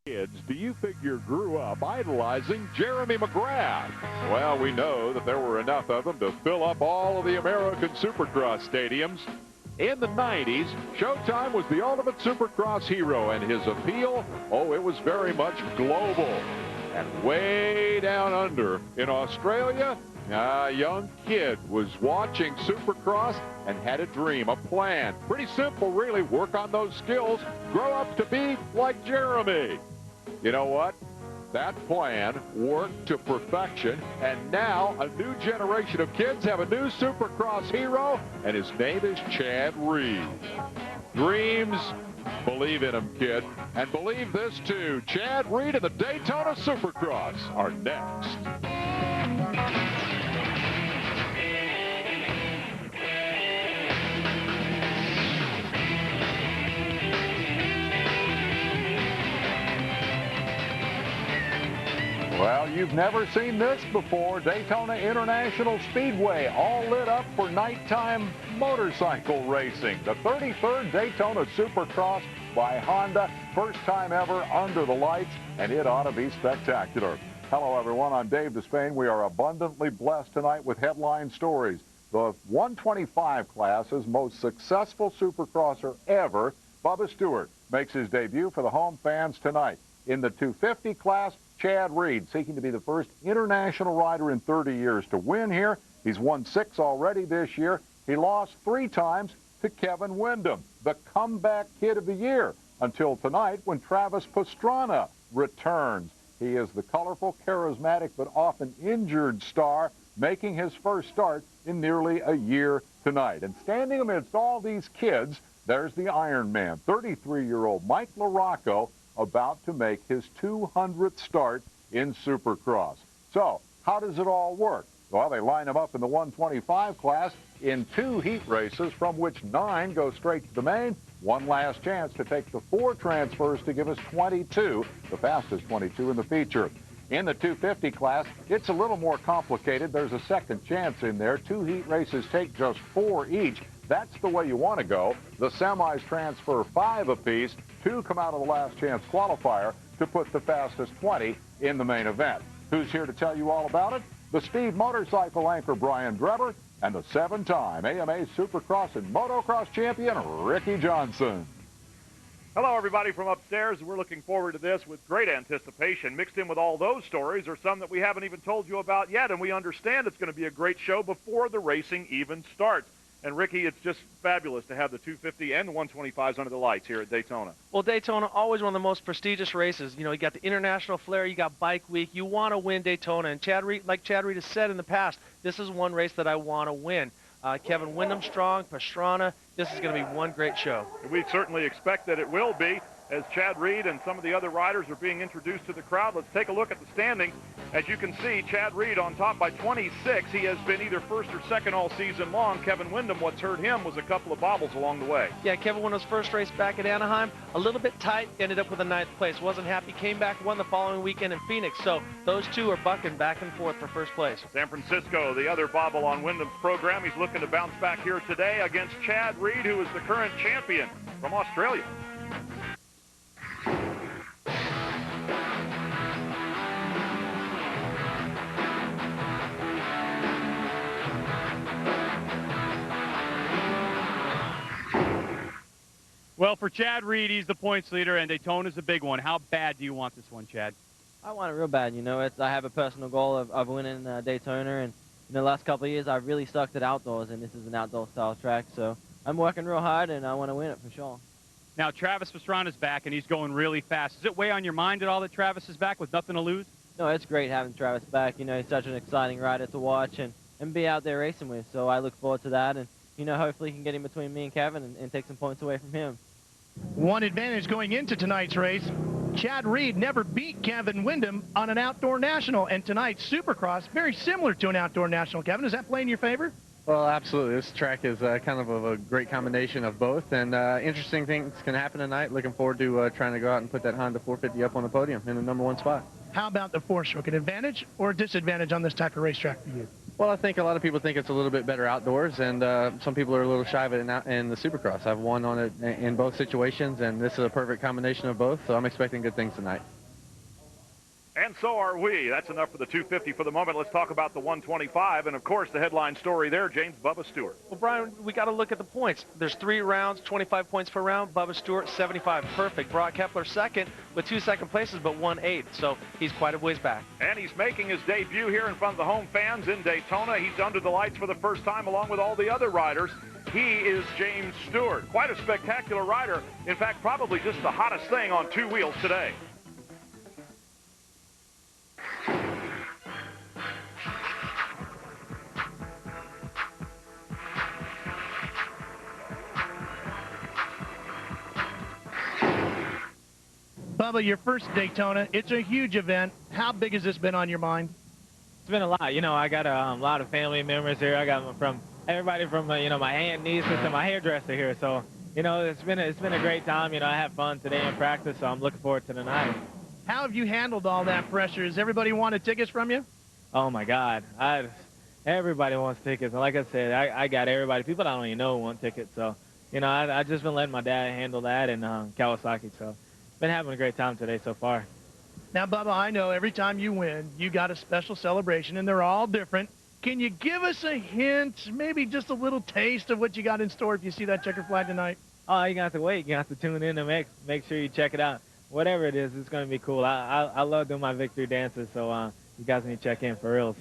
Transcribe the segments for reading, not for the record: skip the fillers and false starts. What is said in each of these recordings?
Kids do you figure grew up idolizing Jeremy McGrath? Well, we know that there were enough of them to fill up all of the American Supercross stadiums. In the 90s, Showtime was the ultimate Supercross hero, and his appeal, oh, it was very much global. And way down under in Australia, a young kid was watching Supercross and had a dream, a plan. Pretty simple, really. Work on those skills. Grow up to be like Jeremy. You know what? That plan worked to perfection, and now a new generation of kids have a new Supercross hero, and his name is Chad Reed. Dreams, believe in them, kid. And believe this, too. Chad Reed and the Daytona Supercross are next. Well, you've never seen this before. Daytona International Speedway, all lit up for nighttime motorcycle racing. The 33rd Daytona Supercross by Honda. First time ever under the lights, and it ought to be spectacular. Hello, everyone. I'm Dave Despain. We are abundantly blessed tonight with headline stories. The 125 class's most successful Supercrosser ever, Bubba Stewart, makes his debut for the home fans tonight. In the 250 class, Chad Reed, seeking to be the first international rider in 30 years to win here. He's won 6 already this year. He lost 3 times to Kevin Windham, the comeback kid of the year, until tonight when Travis Pastrana returns. He is the colorful, charismatic, but often injured star, making his first start in nearly a year tonight. And standing amidst all these kids, there's the Iron Man, 33-year-old Mike LaRocco, about to make his 200th start in Supercross. So, how does it all work? Well, they line him up in the 125 class in 2 heat races, from which 9 go straight to the main. One last chance to take the 4 transfers to give us 22, the fastest 22 in the feature. In the 250 class, it's a little more complicated. There's a second chance in there. 2 heat races take just 4 each. That's the way you want to go. The semis transfer 5 apiece. 2 come out of the last chance qualifier to put the fastest 20 in the main event. Who's here to tell you all about it? The Speed Motorcycle anchor Brian Drebber and the 7-time AMA Supercross and Motocross champion Ricky Johnson. Hello, everybody from upstairs. We're looking forward to this with great anticipation. Mixed in with all those stories are some that we haven't even told you about yet, and we understand it's going to be a great show before the racing even starts. And, Ricky, it's just fabulous to have the 250 and the 125s under the lights here at Daytona. Well, Daytona, always one of the most prestigious races. You know, you got the International Flair, you got Bike Week. You want to win Daytona. And Chad Reed, like Chad Reed has said in the past, this is one race that I want to win. Kevin Windham strong, Pastrana. This is going to be one great show. We certainly expect that it will be. As Chad Reed and some of the other riders are being introduced to the crowd, let's take a look at the standings. As you can see, Chad Reed on top by 26. He has been either first or second all season long. Kevin Windham, what's hurt him was a couple of bobbles along the way. Yeah, Kevin Windham's first race back at Anaheim, a little bit tight, ended up with a 9th place. Wasn't happy, came back, won the following weekend in Phoenix. So those two are bucking back and forth for first place. San Francisco, the other bobble on Windham's program. He's looking to bounce back here today against Chad Reed, who is the current champion from Australia. Well, for Chad Reed, he's the points leader, and Daytona's a big one. How bad do you want this one, Chad? I want it real bad. You know, I have a personal goal of winning Daytona, and in the last couple of years, I've really sucked at outdoors, and this is an outdoor-style track, so I'm working real hard, and I want to win it for sure. Now, Travis Pastrana's back, and he's going really fast. Does it weigh on your mind at all that Travis is back with nothing to lose? No, it's great having Travis back. You know, he's such an exciting rider to watch and be out there racing with, so I look forward to that, and, you know, hopefully he can get in between me and Kevin and take some points away from him. One advantage going into tonight's race, Chad Reed never beat Kevin Windham on an outdoor national, and tonight's Supercross, very similar to an outdoor national. Kevin, does that play in your favor? Well, absolutely. This track is kind of a great combination of both, and interesting things can happen tonight. Looking forward to trying to go out and put that Honda 450 up on the podium in the #1 spot. How about the 4-stroke? An advantage or a disadvantage on this type of racetrack for you? Well, I think a lot of people think it's a little bit better outdoors, and some people are a little shy of it in the Supercross. I've won on it in both situations, and this is a perfect combination of both, so I'm expecting good things tonight. And so are we. That's enough for the 250 for the moment. Let's talk about the 125. And, of course, the headline story there, James Bubba Stewart. Well, Brian, we got to look at the points. There's 3 rounds, 25 points per round. Bubba Stewart, 75. Perfect. Broc Hepler second with 2 second places, but 1 8th. So he's quite a ways back. And he's making his debut here in front of the home fans in Daytona. He's under the lights for the first time along with all the other riders. He is James Stewart. Quite a spectacular rider. In fact, probably just the hottest thing on 2 wheels today. Bubba, your first Daytona, it's a huge event. How big has this been on your mind? It's been a lot. You know, I got a lot of family members here. I got from everybody from, you know, my aunt, nieces to my hairdresser here. So, you know, it's been a great time. You know, I had fun today in practice, so I'm looking forward to the night. How have you handled all that pressure? Has everybody wanted tickets from you? Oh, my God. Everybody wants tickets. And like I said, I got everybody. People I don't even know want tickets. So, you know, I just been letting my dad handle that and Kawasaki. So, been having a great time today so far. Now, Bubba, I know every time you win, you got a special celebration, and they're all different. Can you give us a hint, maybe just a little taste of what you got in store if you see that checker flag tonight? Oh, you got to wait. You have to tune in and make sure you check it out. Whatever it is, it's going to be cool. I love doing my victory dances, so you guys need to check in for reals.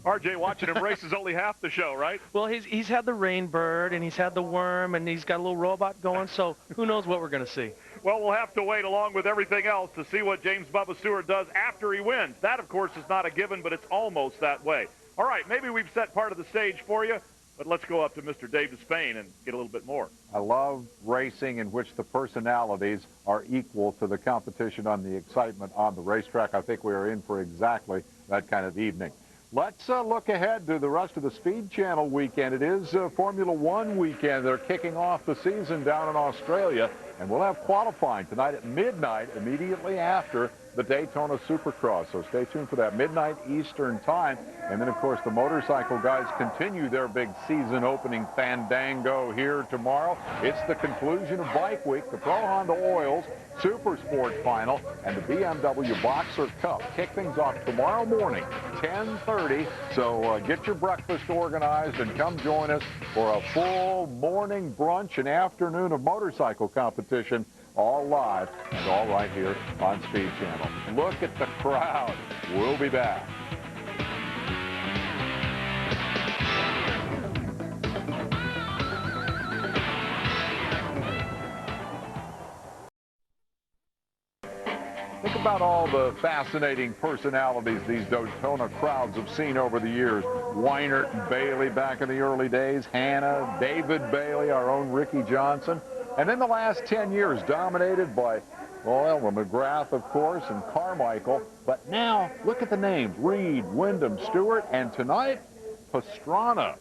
RJ, watching him race is only half the show, right? Well, he's had the rain bird, and he's had the worm, and he's got a little robot going, so who knows what we're going to see. Well, we'll have to wait along with everything else to see what James Bubba Stewart does after he wins. That, of course, is not a given, but it's almost that way. All right, maybe we've set part of the stage for you, but let's go up to Mr. Dave Despain and get a little bit more. I love racing in which the personalities are equal to the competition on the excitement on the racetrack. I think we are in for exactly that kind of evening. Let's look ahead to the rest of the Speed Channel weekend. It is Formula One weekend. They're kicking off the season down in Australia, and we'll have qualifying tonight at midnight immediately after the Daytona Supercross. So stay tuned for that, midnight Eastern time. And then, of course, the motorcycle guys continue their big season opening fandango here tomorrow. It's the conclusion of Bike Week, the Pro Honda Oils Super Sport Final, and the BMW Boxer Cup. Kick things off tomorrow morning, 10:30. So get your breakfast organized and come join us for a full morning brunch and afternoon of motorcycle competition, all live and all right here on Speed Channel. Look at the crowd. We'll be back. Think about all the fascinating personalities these Daytona crowds have seen over the years. Weinert and Bailey back in the early days, Hannah, David Bailey, our own Ricky Johnson. And in the last 10 years, dominated by, well, McGrath, of course, and Carmichael. But now, look at the names, Reed, Wyndham, Stewart, and tonight, Pastrana.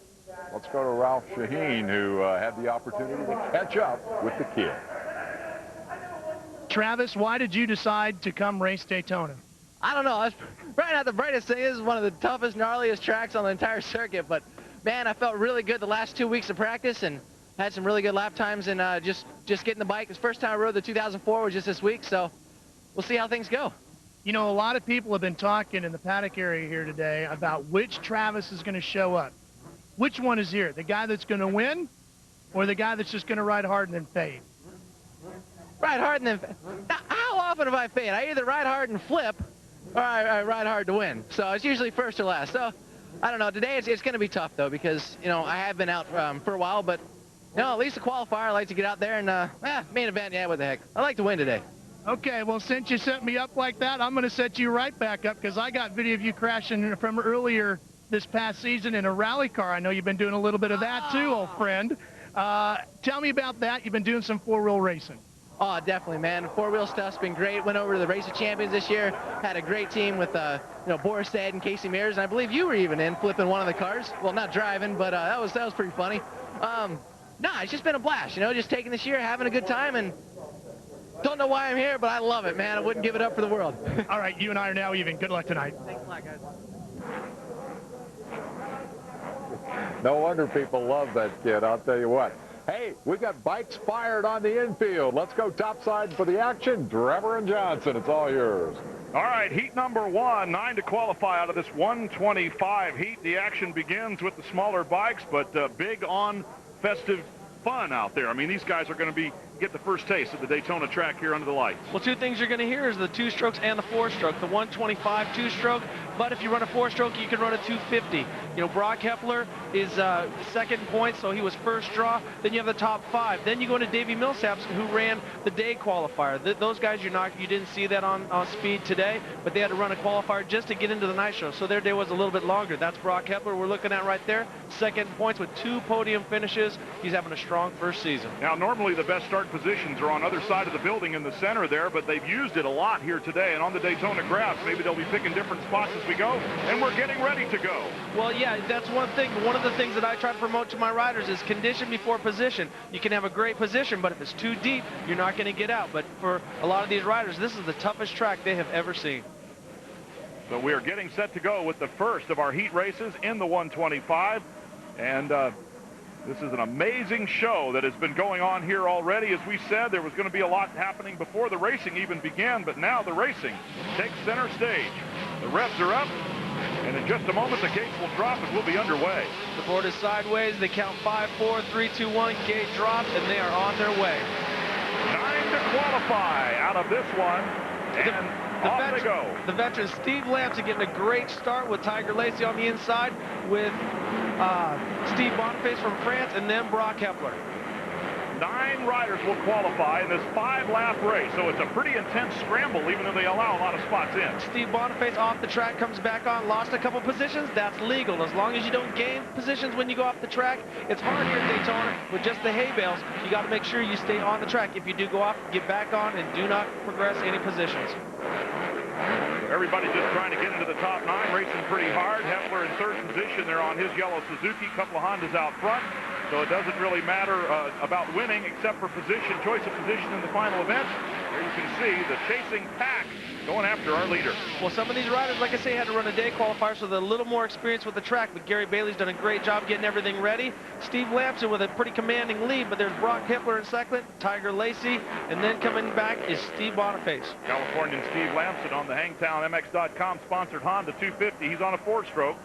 Let's go to Ralph Shaheen, who had the opportunity to catch up with the kid. Travis, why did you decide to come race Daytona? I don't know. It's probably not the brightest thing. This is one of the toughest, gnarliest tracks on the entire circuit. But, man, I felt really good the last 2 weeks of practice and had some really good lap times and just getting the bike. It's the first time I rode the 2004 was just this week, so we'll see how things go. You know, a lot of people have been talking in the paddock area here today about which Travis is going to show up. Which one is here? The guy that's going to win or the guy that's just going to ride hard and then fade? Ride hard and then how often have I fade? I either ride hard and flip or I ride hard to win. So it's usually first or last. So I don't know. Today it's going to be tough, though, because, you know, I have been out for a while, but, you know, at least the qualifier, I like to get out there and main event, yeah, what the heck. I like to win today. Okay, well, since you set me up like that, I'm going to set you right back up because I got video of you crashing from earlier this past season in a rally car. I know you've been doing a little bit of that too, old friend. Tell me about that. You've been doing some four-wheel racing. Oh, definitely, man. Four-wheel stuff's been great. Went over to the Race of Champions this year. Had a great team with, you know, Boris Ed and Casey Mears, and I believe you were even in flipping one of the cars. Well, not driving, but that was pretty funny. Nah, it's just been a blast, you know, just taking this year, having a good time, and don't know why I'm here, but I love it, man. I wouldn't give it up for the world. All right, you and I are now even. Good luck tonight. Thanks a lot, guys. No wonder people love that kid, I'll tell you what. Hey, we got bikes fired on the infield. Let's go topside for the action. Trevor and Johnson, it's all yours. All right, heat number 1, 9 to qualify out of this 125 heat. The action begins with the smaller bikes, but big on festive fun out there. I mean, these guys are going to get the first taste of the Daytona track here under the lights. Well, two things you're going to hear is the 2-strokes and the 4-stroke. The 125 2-stroke, but if you run a 4-stroke, you can run a 250. You know, Broc Hepler is second in points, so he was first draw. Then you have the top 5. Then you go into Davi Millsaps, who ran the day qualifier. Those guys, you didn't see that on speed today, but they had to run a qualifier just to get into the night show, so their day was a little bit longer. That's Broc Hepler we're looking at right there. Second in points with 2 podium finishes. He's having a strong first season. Now, normally the best start positions are on other side of the building in the center there, but they've used it a lot here today, and on the Daytona grass, maybe they'll be picking different spots as we go, and we're getting ready to go. Well, yeah, that's one thing. One of the things that I try to promote to my riders is condition before position. You can have a great position, but if it's too deep, you're not going to get out. But for a lot of these riders, this is the toughest track they have ever seen. So we are getting set to go with the first of our heat races in the 125, and this is an amazing show that has been going on here already. As we said, there was going to be a lot happening before the racing even began, but now the racing takes center stage. The revs are up, and in just a moment, the gates will drop and we'll be underway. The board is sideways. They count 5, 4, 3, 2, 1. Gate dropped, and they are on their way. 9 to qualify out of this one, and off they go. The veteran Steve Lamson getting a great start with Tiger Lacey on the inside, with Steve Boniface from France, and then Broc Hepler. 9 riders will qualify in this 5-lap race, so it's a pretty intense scramble, even though they allow a lot of spots in. Steve Boniface off the track, comes back on, lost a couple positions. That's legal. As long as you don't gain positions when you go off the track. It's hard here at Daytona with just the hay bales. You got to make sure you stay on the track. If you do go off, get back on and do not progress any positions. Everybody just trying to get into the top 9, racing pretty hard. Hepler in third position there on his yellow Suzuki. Couple of Hondas out front. So it doesn't really matter about winning except for position, choice of position in the final event. Here you can see the chasing pack going after our leader. Well, some of these riders, like I say, had to run a day qualifier, so they're a little more experienced with the track, but Gary Bailey's done a great job getting everything ready. Steve Lamson with a pretty commanding lead, but there's Broc Hepler in second, Tiger Lacey, and then coming back is Steve Boniface. Californian Steve Lamson on the HangtownMX.com sponsored Honda 250. He's on a 4-stroke.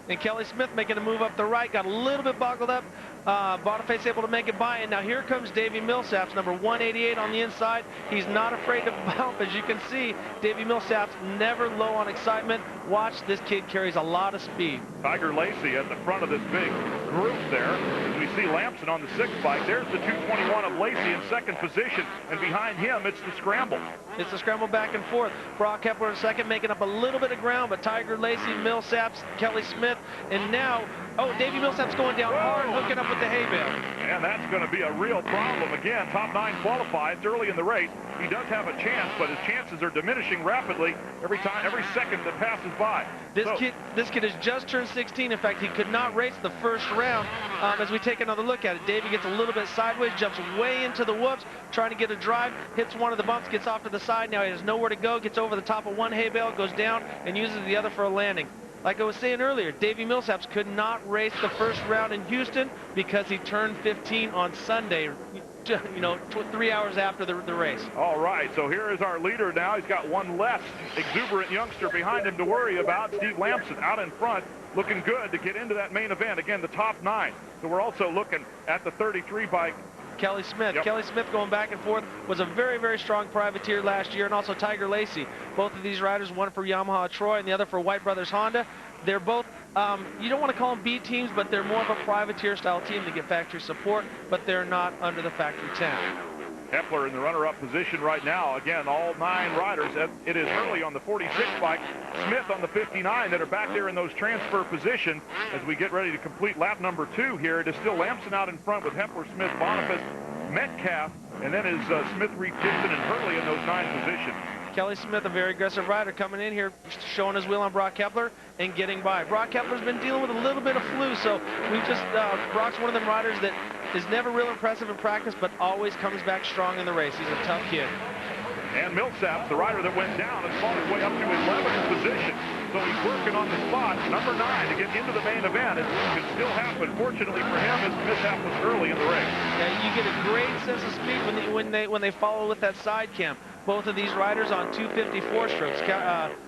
And Kelly Smith making a move up the right, got a little bit boggled up. Boniface able to make it by, and now here comes Davi Millsaps, number 188 on the inside. He's not afraid to bump, as you can see. Davi Millsaps never low on excitement. Watch, this kid carries a lot of speed. Tiger Lacey at the front of this big group there. As we see Lamson on the 6th bike. There's the 221 of Lacey in second position, and behind him it's the scramble. It's a scramble back and forth. Broc Hepler in second, making up a little bit of ground, but Tiger Lacey, Millsaps, Kelly Smith, and now, Davi Millsaps going down hard, hooking up with the hay bale. And that's going to be a real problem. Again, top 9 qualified. It's early in the race. He does have a chance, but his chances are diminishing rapidly every second that passes by. This kid has just turned 16. In fact, he could not race the first round. As we take another look at it, Davi gets a little bit sideways, jumps way into the whoops, trying to get a drive, hits one of the bumps, gets off to the side. Now he has nowhere to go, gets over the top of one hay bale, goes down, and uses the other for a landing. Like I was saying earlier, Davi Millsaps could not race the first round in Houston because he turned 15 on Sunday, 3 hours after the race. All right, so here is our leader now. He's got one less exuberant youngster behind him to worry about. Steve Lamson out in front, looking good to get into that main event. Again, the top 9. So we're also looking at the 33 bike. Kelly Smith. Yep. Kelly Smith going back and forth, was a very, very strong privateer last year, and also Tiger Lacey. Both of these riders, one for Yamaha Troy and the other for White Brothers Honda. They're both, you don't want to call them B teams, but they're more of a privateer style team to get factory support, but they're not under the factory tent. Hepler in the runner-up position right now. Again, all 9 riders. It is Hurley on the 46 bike, Smith on the 59 that are back there in those transfer positions as we get ready to complete lap number 2 here. It is still Lamson out in front with Hepler, Smith, Boniface, Metcalfe, and then is Smith, Reed, Gibson, and Hurley in those 9 positions. Kelly Smith, a very aggressive rider, coming in here, showing his wheel on Broc Hepler and getting by. Broc Hepler's been dealing with a little bit of flu, so Broc's one of them riders that is never real impressive in practice, but always comes back strong in the race. He's a tough kid. And Millsaps, the rider that went down, has fought his way up to 11th position. So he's working on the spot, number 9, to get into the main event. It can still happen. Fortunately for him, his mishap was early in the race. Yeah, you get a great sense of speed when they follow with that side cam. Both of these riders on 254 strokes.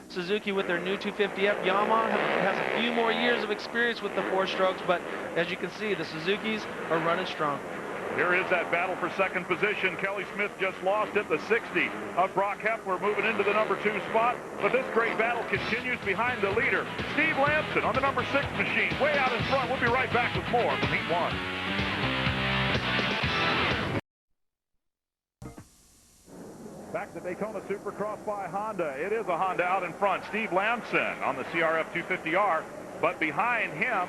Suzuki with their new 250F. Yamaha has a few more years of experience with the 4 strokes, but as you can see, the Suzukis are running strong. Here is that battle for second position. Kelly Smith just lost it. The 60 of Broc Hepler moving into the number 2 spot. But this great battle continues behind the leader, Steve Lamson, on the number 6 machine, way out in front. We'll be right back with more from Heat 1. Back to Daytona Supercross by Honda. It is a Honda out in front. Steve Lamson on the CRF 250R. But behind him,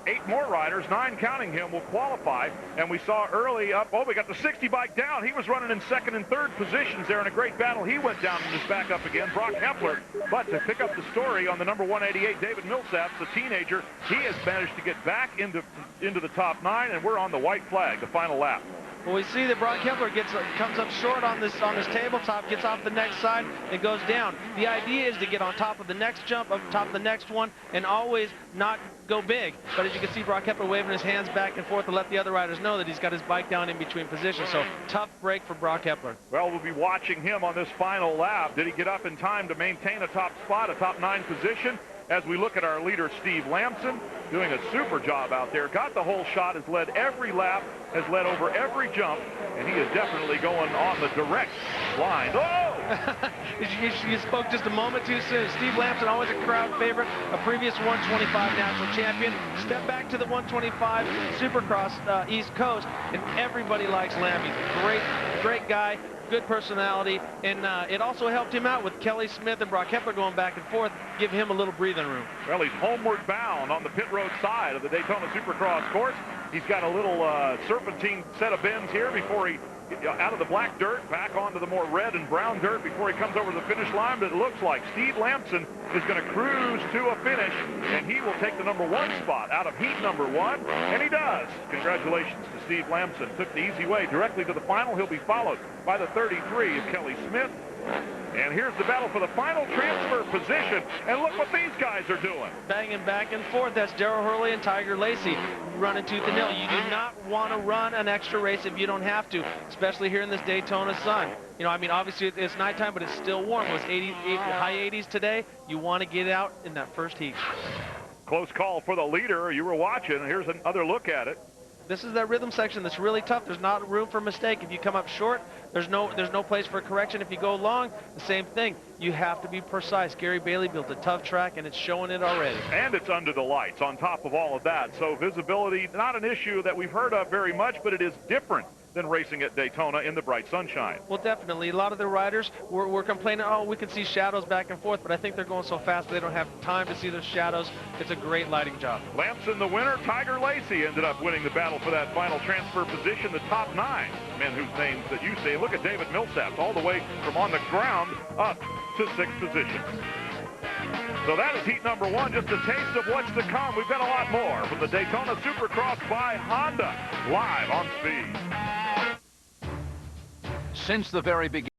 8 more riders, 9 counting him, will qualify. And we saw early up, we got the 60 bike down. He was running in 2nd and 3rd positions there in a great battle. He went down and is back up again, Broc Hepler. But to pick up the story on the number 188, David Millsaps, the teenager, he has managed to get back into the top 9, and we're on the white flag, the final lap. Well, we see that Broc Hepler comes up short on this tabletop, gets off the next side, and goes down. The idea is to get on top of the next jump, up top of the next one, and always not go big. But as you can see, Broc Hepler waving his hands back and forth to let the other riders know that he's got his bike down in between positions. So tough break for Broc Hepler. Well, we'll be watching him on this final lap. Did he get up in time to maintain a top spot, a top 9 position? As we look at our leader, Steve Lamson, doing a super job out there. Got the whole shot, has led every lap, has led over every jump, and he is definitely going on the direct line. Oh! You spoke just a moment too soon. Steve Lamson, always a crowd favorite, a previous 125 national champion. Step back to the 125 Supercross East Coast, and everybody likes Lam. He's a great guy. Good personality, and it also helped him out with Kelly Smith and Broc Hepler going back and forth, give him a little breathing room. Well, he's homeward bound on the pit road side of the Daytona Supercross course. He's got a little serpentine set of bends here before he out of the black dirt back onto the more red and brown dirt before he comes over the finish line. But it looks like Steve Lamson is going to cruise to a finish, and he will take the number 1 spot out of heat number 1, and he does. Congratulations to Steve Lamson. Took the easy way directly to the final. He'll be followed by the 33 of Kelly Smith. And here's the battle for the final transfer position. And look what these guys are doing. Banging back and forth. That's Darrell Hurley and Tiger Lacey running tooth and nail. You do not want to run an extra race if you don't have to, especially here in this Daytona sun. You know, I mean, obviously it's nighttime, but it's still warm. It was high 80s today. You want to get out in that first heat. Close call for the leader. You were watching. Here's another look at it. This is that rhythm section that's really tough. There's not room for mistake. If you come up short, there's no place for correction. If you go long, the same thing. You have to be precise. Gary Bailey built a tough track, and it's showing it already. And it's under the lights on top of all of that. So visibility, not an issue that we've heard of very much, but it is different than racing at Daytona in the bright sunshine. Well, definitely. A lot of the riders were complaining, we can see shadows back and forth, but I think they're going so fast they don't have time to see those shadows. It's a great lighting job. Lamson the winner. Tiger Lacey ended up winning the battle for that final transfer position, the top 9 men whose names that you say. Look at David Millsaps all the way from on the ground up to 6th position. So that is heat number 1, just a taste of what's to come. We've got a lot more from the Daytona Supercross by Honda, live on Speed. Since the very beginning.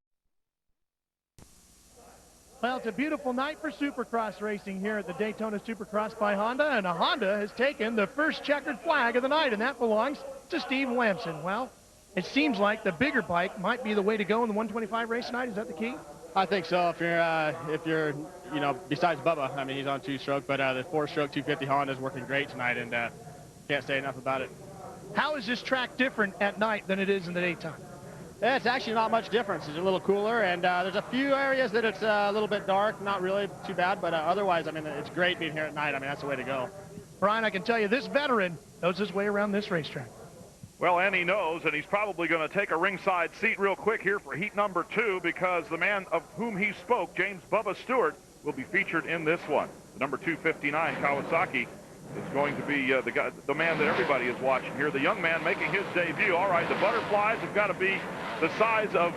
Well, it's a beautiful night for Supercross racing here at the Daytona Supercross by Honda, and a Honda has taken the first checkered flag of the night, and that belongs to Steve Lamson. Well, it seems like the bigger bike might be the way to go in the 125 race tonight. Is that the key? I think so. If you're, you know, besides Bubba, I mean, he's on 2-stroke, but the 4-stroke 250 Honda is working great tonight, and can't say enough about it. How is this track different at night than it is in the daytime? Yeah, it's actually not much difference. It's a little cooler, and there's a few areas that it's a little bit dark, not really too bad, but otherwise, I mean, it's great being here at night. I mean, that's the way to go. Brian, I can tell you this veteran knows his way around this racetrack. Well, and he knows, and he's probably going to take a ringside seat real quick here for heat number 2, because the man of whom he spoke, James Bubba Stewart, will be featured in this one. The number 259 Kawasaki is going to be the man that everybody is watching here. The young man making his debut. All right, the butterflies have got to be the size of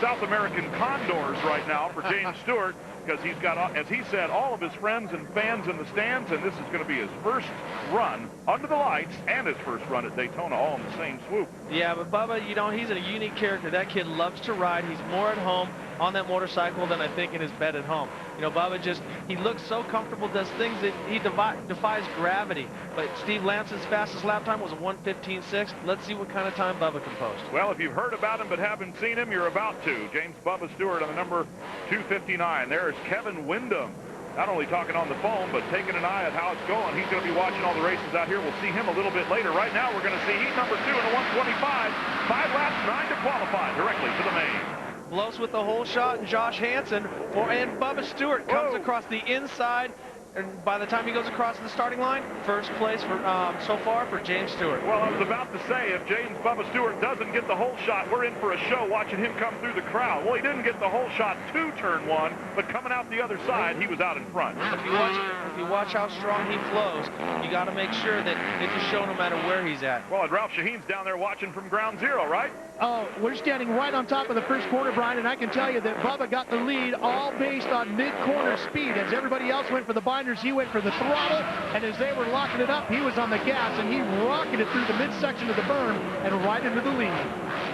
South American condors right now for James Stewart, because he's got, as he said, all of his friends and fans in the stands, and this is going to be his first run under the lights and his first run at Daytona, all in the same swoop. Yeah, but Bubba, you know, he's a unique character. That kid loves to ride. He's more at home on that motorcycle than I think in his bed at home. You know, Bubba he looks so comfortable, does things that he defies gravity. But Steve Lamson's fastest lap time was a 1:15.6. Let's see what kind of time Bubba can post. Well, if you've heard about him but haven't seen him, you're about to. James Bubba Stewart on the number 259. There's Kevin Windham, not only talking on the phone, but taking an eye at how it's going. He's going to be watching all the races out here. We'll see him a little bit later. Right now, we're going to see heat number 2 in a 125. 5 laps, 9 to qualify, directly to the main. Close with the whole shot, and Josh Hansen and Bubba Stewart comes across the inside. And by the time he goes across the starting line, first place for so far for James Stewart. Well, I was about to say, if James Bubba Stewart doesn't get the whole shot, we're in for a show watching him come through the crowd. Well, he didn't get the whole shot to turn 1, but coming out the other side, he was out in front. If you watch how strong he flows, you got to make sure that it's a show no matter where he's at. Well, and Ralph Shaheen's down there watching from ground zero, right? Oh, we're standing right on top of the first corner, Brian, and I can tell you that Bubba got the lead all based on mid-corner speed. As everybody else went for the binders, he went for the throttle, and as they were locking it up, he was on the gas, and he rocketed through the midsection of the berm and right into the lead.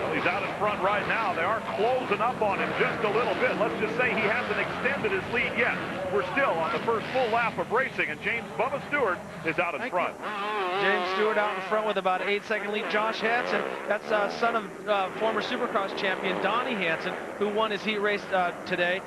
Well, he's out in front right now. They are closing up on him just a little bit. Let's just say he hasn't extended his lead yet. We're still on the first full lap of racing, and James Bubba Stewart is out in front. James Stewart out in front with about an 8-second lead. Josh Hansen, that's son of former Supercross champion Donnie Hansen, who won his heat race today.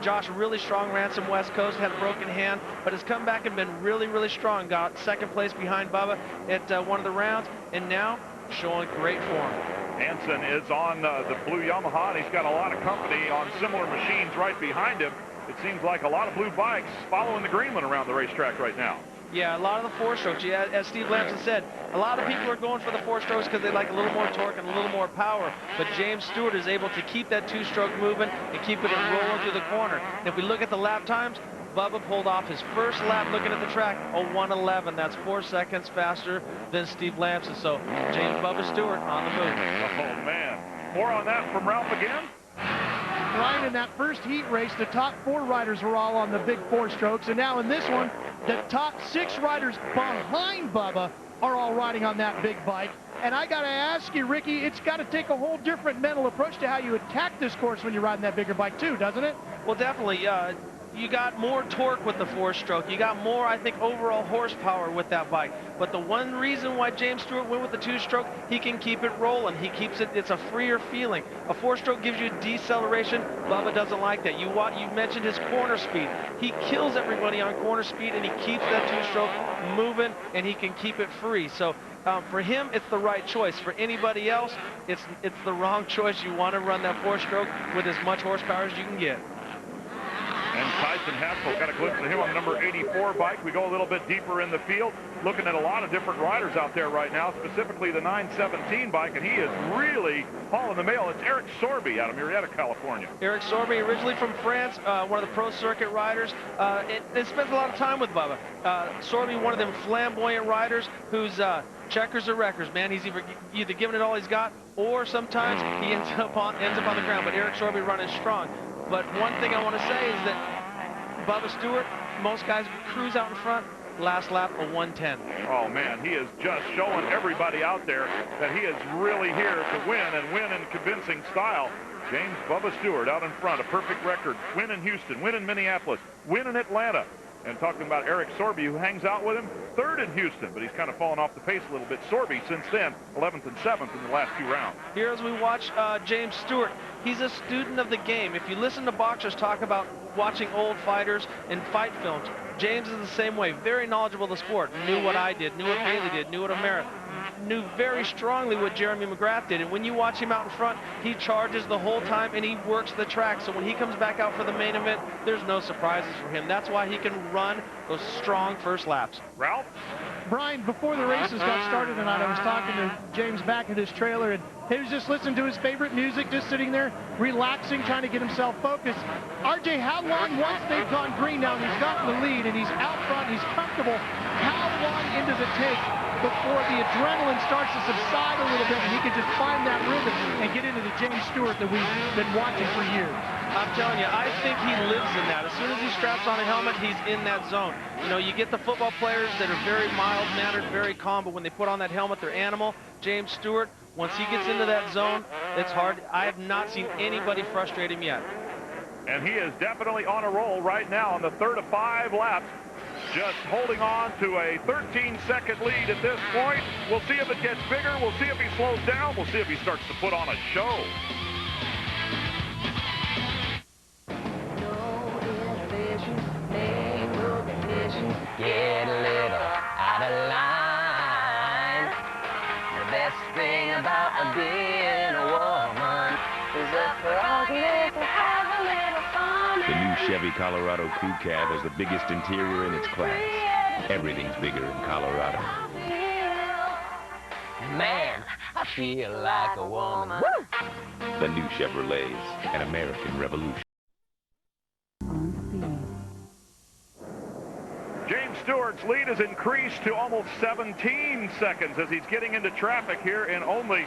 Josh really strong, ran some West Coast, had a broken hand, but has come back and been really, really strong. Got second place behind Bubba at one of the rounds, and now showing great form. Hansen is on the blue Yamaha, and he's got a lot of company on similar machines right behind him. It seems like a lot of blue bikes following the green one around the racetrack right now. Yeah, a lot of the four-strokes. Yeah, as Steve Lamson said, a lot of people are going for the four-strokes because they like a little more torque and a little more power. But James Stewart is able to keep that two-stroke moving and keep it rolling through the corner. And if we look at the lap times, Bubba pulled off his first lap looking at the track, a 1:11. That's 4 seconds faster than Steve Lamson. So James Bubba Stewart on the move. Oh, man. More on that from Ralph again. Ryan, in that first heat race, the top 4 riders were all on the big 4 strokes, and now in this one, the top 6 riders behind Bubba are all riding on that big bike. And I got to ask you, Ricky, it's got to take a whole different mental approach to how you attack this course when you're riding that bigger bike too, doesn't it? Well, definitely. You got more torque with the 4-stroke. You got more, I think, overall horsepower with that bike. But the one reason why James Stewart went with the 2-stroke, he can keep it rolling. He keeps it, it's a freer feeling. A 4-stroke gives you deceleration. Bubba doesn't like that. You mentioned his corner speed. He kills everybody on corner speed, and he keeps that 2-stroke moving, and he can keep it free. So for him, it's the right choice. For anybody else, it's the wrong choice. You want to run that 4-stroke with as much horsepower as you can get. And Tyson Haskell got a glimpse of him on the number 84 bike. We go a little bit deeper in the field, looking at a lot of different riders out there right now, specifically the 917 bike, and he is really hauling the mail. It's Eric Sorby out of Murrieta, California. Eric Sorby, originally from France, one of the pro circuit riders. It spends a lot of time with Bubba. Sorby, one of them flamboyant riders who's checkers or wreckers, man. He's either giving it all he's got, or sometimes he ends up on the ground. But Eric Sorby running strong. But one thing I want to say is that Bubba Stewart, most guys cruise out in front. Last lap, a 1:10. Oh, man, he is just showing everybody out there that he is really here to win, and win in convincing style. James Bubba Stewart out in front, a perfect record. Win in Houston, win in Minneapolis, win in Atlanta. And talking about Eric Sorby, who hangs out with him, 3rd in Houston, but he's kind of fallen off the pace a little bit. Sorby, since then, 11th and 7th in the last 2 rounds. Here as we watch James Stewart, he's a student of the game. If you listen to boxers talk about watching old fighters and fight films, James is the same way. Very knowledgeable of the sport. Knew what I did, knew what Bailey did, knew what America, knew very strongly what Jeremy McGrath did. And when you watch him out in front, he charges the whole time and he works the track. So when he comes back out for the main event, there's no surprises for him. That's why he can run those strong first laps. Ralph? Brian, before the races got started tonight, I was talking to James back at his trailer, and he was just listening to his favorite music, just sitting there, relaxing, trying to get himself focused. RJ, how long, once they've gone green now, and he's gotten the lead, and he's out front, he's comfortable, how long in does it take before the adrenaline starts to subside a little bit and he can just find that rhythm and get into the James Stewart that we've been watching for years. I'm telling you, I think he lives in that. As soon as he straps on a helmet, he's in that zone. You know, you get the football players that are very mild-mannered, very calm, but when they put on that helmet, they're animal. James Stewart, once he gets into that zone, it's hard. I have not seen anybody frustrate him yet. And he is definitely on a roll right now on the third of 5 laps. Just holding on to a 13-second lead at this point. We'll see if it gets bigger. We'll see if he slows down. We'll see if he starts to put on a show. Get a little out of line. The best thing about being a woman is that for all get to have a little fun. The new Chevy Colorado Crew Cab has the biggest interior in its class. Everything's bigger in Colorado. Man, I feel like a woman. Woo! The new Chevrolets, an American revolution. James Stewart's lead has increased to almost 17 seconds as he's getting into traffic here in only,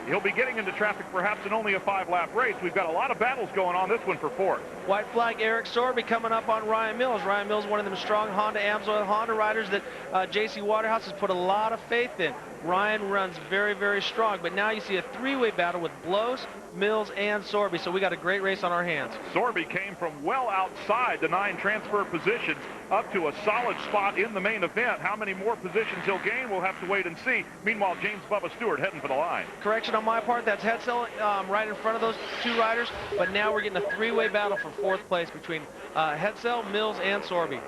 he'll be getting into traffic perhaps in only a 5-lap race. We've got a lot of battles going on, this one for 4th. White flag Eric Sorby coming up on Ryan Mills. Ryan Mills, one of them strong Honda Amsoil Honda riders that J.C. Waterhouse has put a lot of faith in. Ryan runs very, very strong, but now you see a 3-way battle with Blows, Mills, and Sorby, so we got a great race on our hands. Sorby came from well outside the 9 transfer positions up to a solid spot in the main event. How many more positions he'll gain, we'll have to wait and see. Meanwhile, James Bubba Stewart heading for the line. Correction on my part, that's Hetzel right in front of those 2 riders, but now we're getting a 3-way battle for 4th place between Hetzel, Mills, and Sorby.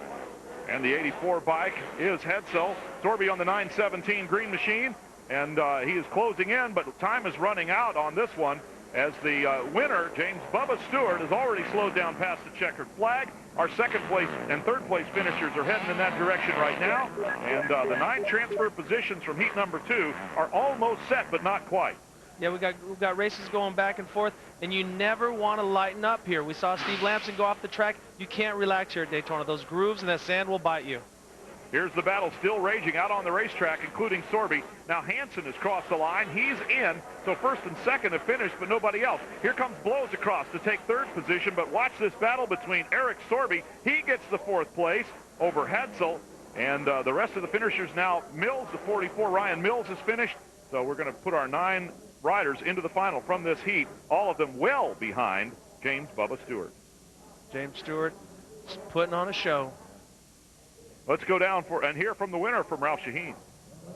And the 84 bike is Hetzel. Sorby on the 917 green machine, and he is closing in, but time is running out on this one as the winner, James Bubba Stewart, has already slowed down past the checkered flag. Our 2nd place and 3rd place finishers are heading in that direction right now, and the 9 transfer positions from heat number 2 are almost set, but not quite. Yeah, we've got races going back and forth, and you never want to lighten up here. We saw Steve Lamson go off the track. You can't relax here at Daytona. Those grooves and that sand will bite you. Here's the battle still raging out on the racetrack, including Sorby. Now Hansen has crossed the line. He's in, so 1st and 2nd have finished, but nobody else. Here comes Blows across to take 3rd position, but watch this battle between Eric Sorby. He gets the 4th place over Hetzel, and the rest of the finishers now. Mills, the 44, Ryan Mills is finished, so we're going to put our 9 riders into the final from this heat, all of them well behind James Bubba Stewart. James Stewart putting on a show. Let's go down and hear from the winner from Ralph Shaheen.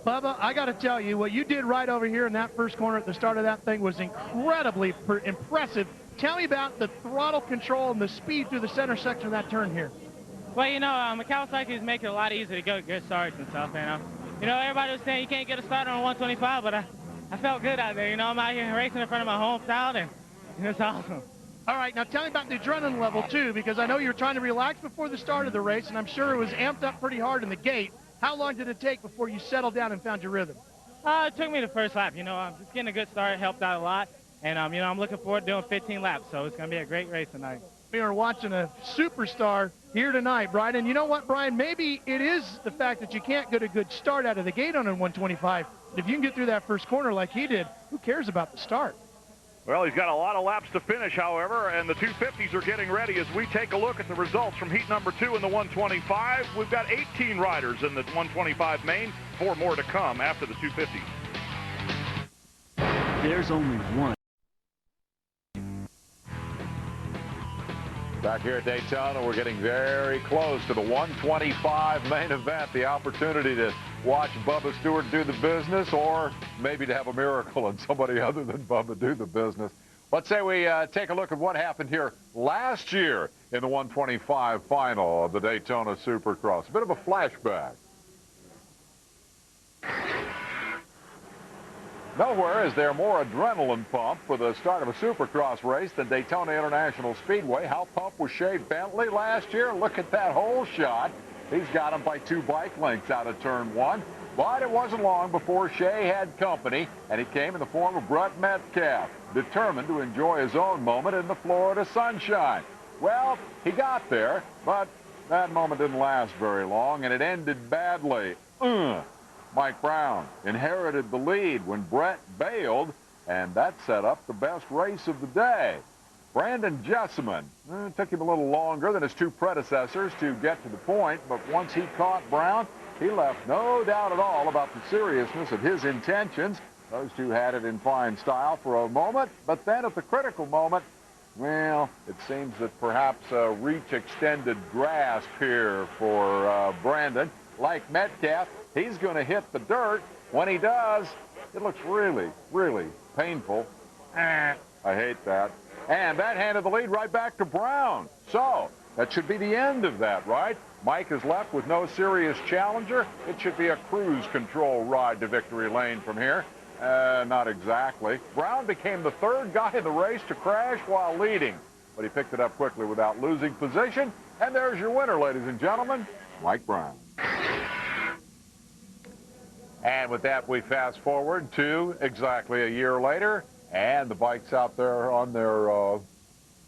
Bubba, I got to tell you, what you did right over here in that first corner at the start of that thing was incredibly impressive. Tell me about the throttle control and the speed through the center section of that turn here. Well, you know, Kawasaki is making it a lot easier to go get starts and stuff, you know, everybody was saying you can't get a start on a 125, but I felt good out there. You know, I'm out here racing in front of my hometown, and it's awesome. All right, now tell me about the adrenaline level, too, because I know you were trying to relax before the start of the race, and I'm sure it was amped up pretty hard in the gate. How long did it take before you settled down and found your rhythm? It took me the first lap. You know, just getting a good start helped out a lot, and, you know, I'm looking forward to doing 15 laps, so it's going to be a great race tonight. We are watching a superstar here tonight, Brian, and you know what, Brian, maybe it is the fact that you can't get a good start out of the gate on a 125. If you can get through that first corner like he did, who cares about the start? Well, he's got a lot of laps to finish, however, and the 250s are getting ready as we take a look at the results from heat number 2 in the 125. We've got 18 riders in the 125 main, 4 more to come after the 250s. There's only one. Back here at Daytona, we're getting very close to the 125 main event. The opportunity to watch Bubba Stewart do the business, or maybe to have a miracle and somebody other than Bubba do the business. Let's say we take a look at what happened here last year in the 125 final of the Daytona Supercross. A bit of a flashback. Nowhere is there more adrenaline pump for the start of a Supercross race than Daytona International Speedway. How pumped was Shea Bentley last year? Look at that hole shot. He's got him by 2 bike lengths out of turn 1. But it wasn't long before Shea had company, and he came in the form of Brett Metcalfe, determined to enjoy his own moment in the Florida sunshine. Well, he got there, but that moment didn't last very long, and it ended badly. Mike Brown inherited the lead when Brett bailed, and that set up the best race of the day. Branden Jesseman, it took him a little longer than his two predecessors to get to the point, but once he caught Brown, he left no doubt at all about the seriousness of his intentions. Those two had it in fine style for a moment, but then at the critical moment, well, it seems that perhaps a reach extended grasp here for Branden. Like Metcalfe, he's going to hit the dirt. When he does, it looks really, really painful. I hate that. And that handed the lead right back to Brown. So that should be the end of that, right? Mike is left with no serious challenger. It should be a cruise control ride to victory lane from here. Not exactly. Brown became the third guy in the race to crash while leading, but he picked it up quickly without losing position. And there's your winner, ladies and gentlemen, Mike Brown. And with that, we fast forward to exactly a year later, and the bike's out there on their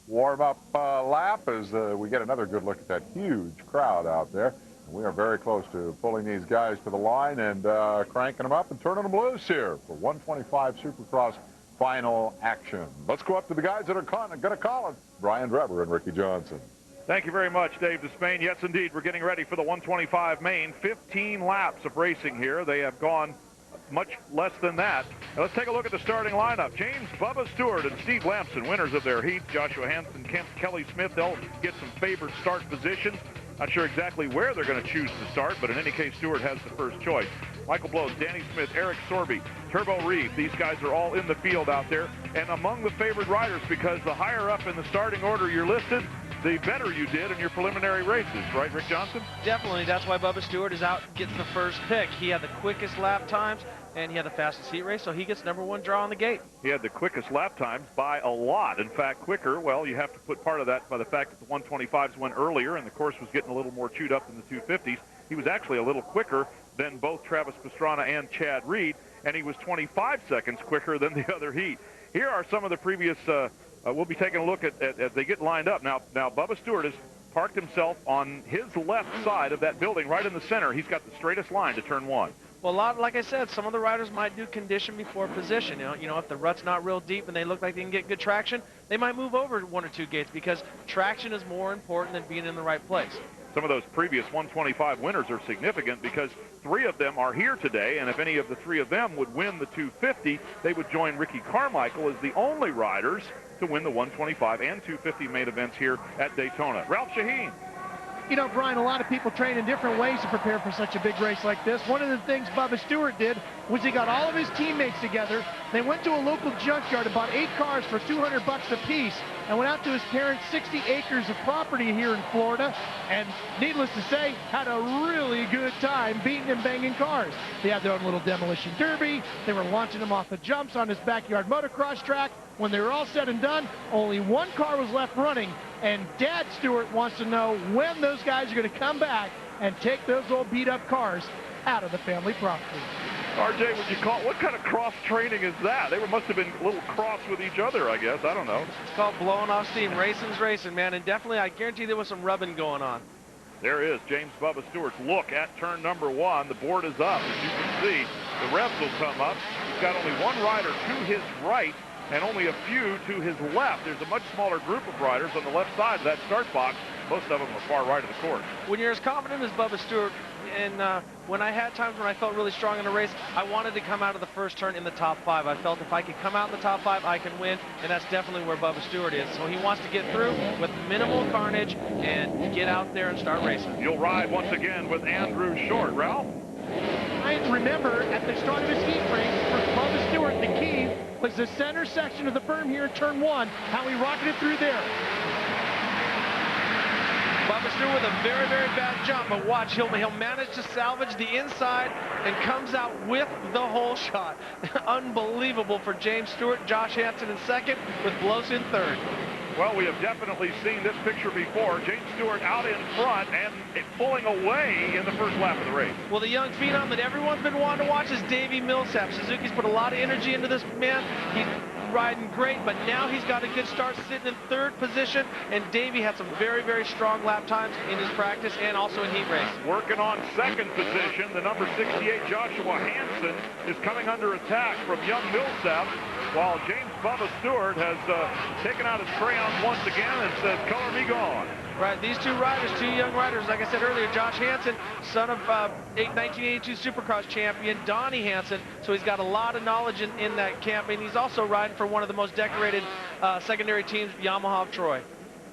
warm-up lap as we get another good look at that huge crowd out there. We are very close to pulling these guys to the line and cranking them up and turning them loose here for 125 Supercross final action. Let's go up to the guys that are going to call it, Brian Drever and Ricky Johnson. Thank you very much, Dave Despain. Yes, indeed, we're getting ready for the 125 main. 15 laps of racing here. They have gone much less than that. Now let's take a look at the starting lineup. James Bubba Stewart and Steve Lamson, winners of their heat. Joshua Hansen, Kent Kelly Smith, they'll get some favored start positions. Not sure exactly where they're going to choose to start, but in any case, Stewart has the first choice. Michael Blows, Danny Smith, Eric Sorby, Turbo Reeve, these guys are all in the field out there. And among the favored riders, because the higher up in the starting order you're listed, the better you did in your preliminary races, right, Rick Johnson? Definitely. That's why Bubba Stewart is out, gets the first pick. He had the quickest lap times, and he had the fastest heat race, so he gets #1 draw on the gate. He had the quickest lap times by a lot. In fact, quicker, well, you have to put part of that by the fact that the 125s went earlier and the course was getting a little more chewed up than the 250s. He was actually a little quicker than both Travis Pastrana and Chad Reed, and he was 25 seconds quicker than the other heat. Here are some of the previous, we'll be taking a look at as they get lined up. Now Bubba Stewart has parked himself on his left side of that building, right in the center. He's got the straightest line to turn 1. Well, like I said, some of the riders might do condition before position. You know, if the rut's not real deep and they look like they can get good traction, they might move over 1 or 2 gates because traction is more important than being in the right place. Some of those previous 125 winners are significant because 3 of them are here today, and if any of the 3 of them would win the 250, they would join Ricky Carmichael as the only riders to win the 125 and 250 main events here at Daytona. Ralph Shaheen. You know, Brian, a lot of people train in different ways to prepare for such a big race like this. One of the things Bubba Stewart did was he got all of his teammates together. They went to a local junkyard and bought 8 cars for $200 a piece and went out to his parents' 60 acres of property here in Florida and, needless to say, had a really good time beating and banging cars. They had their own little demolition derby. They were launching them off the jumps on his backyard motocross track. When they were all said and done, only 1 car was left running, and Dad Stewart wants to know when those guys are going to come back and take those old beat-up cars out of the family property. RJ, would you call, what kind of cross-training is that? They must have been a little cross with each other, I guess. I don't know. It's called blowing off steam. Racing's racing, man, and definitely, I guarantee there was some rubbing going on. There is James Bubba Stewart's look at turn #1. The board is up. As you can see, the revs will come up. He's got only 1 rider to his right and only a few to his left. There's a much smaller group of riders on the left side of that start box. Most of them are far right of the course. When you're as confident as Bubba Stewart, and when I had times when I felt really strong in a race, I wanted to come out of the first turn in the top 5. I felt if I could come out in the top 5, I can win, and that's definitely where Bubba Stewart is. So he wants to get through with minimal carnage and get out there and start racing. You'll ride once again with Andrew Short. Ralph? I remember at the start of his heat race for Bubba Stewart, the key was the center section of the berm here in turn 1, how he rocketed through there. Bubba Stewart with a very, very bad jump, but watch, he'll manage to salvage the inside and comes out with the whole shot. Unbelievable for James Stewart. Josh Hansen in second with Blows in third. Well, we have definitely seen this picture before. James Stewart out in front and pulling away in the first lap of the race. Well, the young phenom that everyone's been wanting to watch is Davi Millsaps. Suzuki's put a lot of energy into this man. He's riding great, but now he's got a good start sitting in 3rd position, and Davi had some very, very strong lap times in his practice and also in heat race. Working on 2nd position, the number 68 Joshua Hansen is coming under attack from young Millsaps, while James Bubba Stewart has taken out his crayons once again and says, color me gone. Right, these two riders, two young riders, like I said earlier, Josh Hansen, son of 1982 Supercross champion Donnie Hansen, so he's got a lot of knowledge in that camp, and he's also riding for one of the most decorated secondary teams, Yamaha of Troy.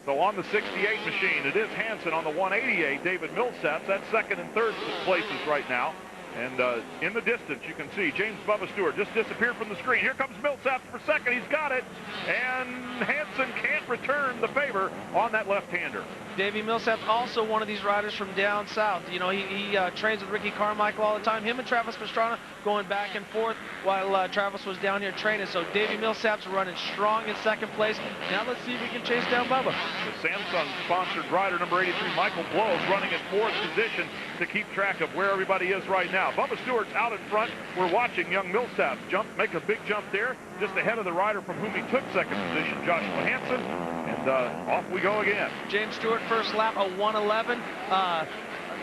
So on the 68 machine, it is Hansen. On the 188, David Millsaps. That's 2nd and 3rd places right now. And in the distance, you can see James Bubba Stewart just disappeared from the screen. Here comes Millsaps for 2nd. He's got it. And Hansen can't return the favor on that left-hander. Davey Millsaps, also one of these riders from down south. You know, he trains with Ricky Carmichael all the time. Him and Travis Pastrana going back and forth while Travis was down here training. So Davey Millsaps running strong in 2nd place. Now let's see if we can chase down Bubba. The Samsung-sponsored rider, number 83, Michael Blows, running in 4th position to keep track of where everybody is right now. Bubba Stewart's out in front. We're watching young Millsaps make a big jump there, just ahead of the rider from whom he took 2nd position, Joshua Hansen. And off we go again. James Stewart, first lap, a 111.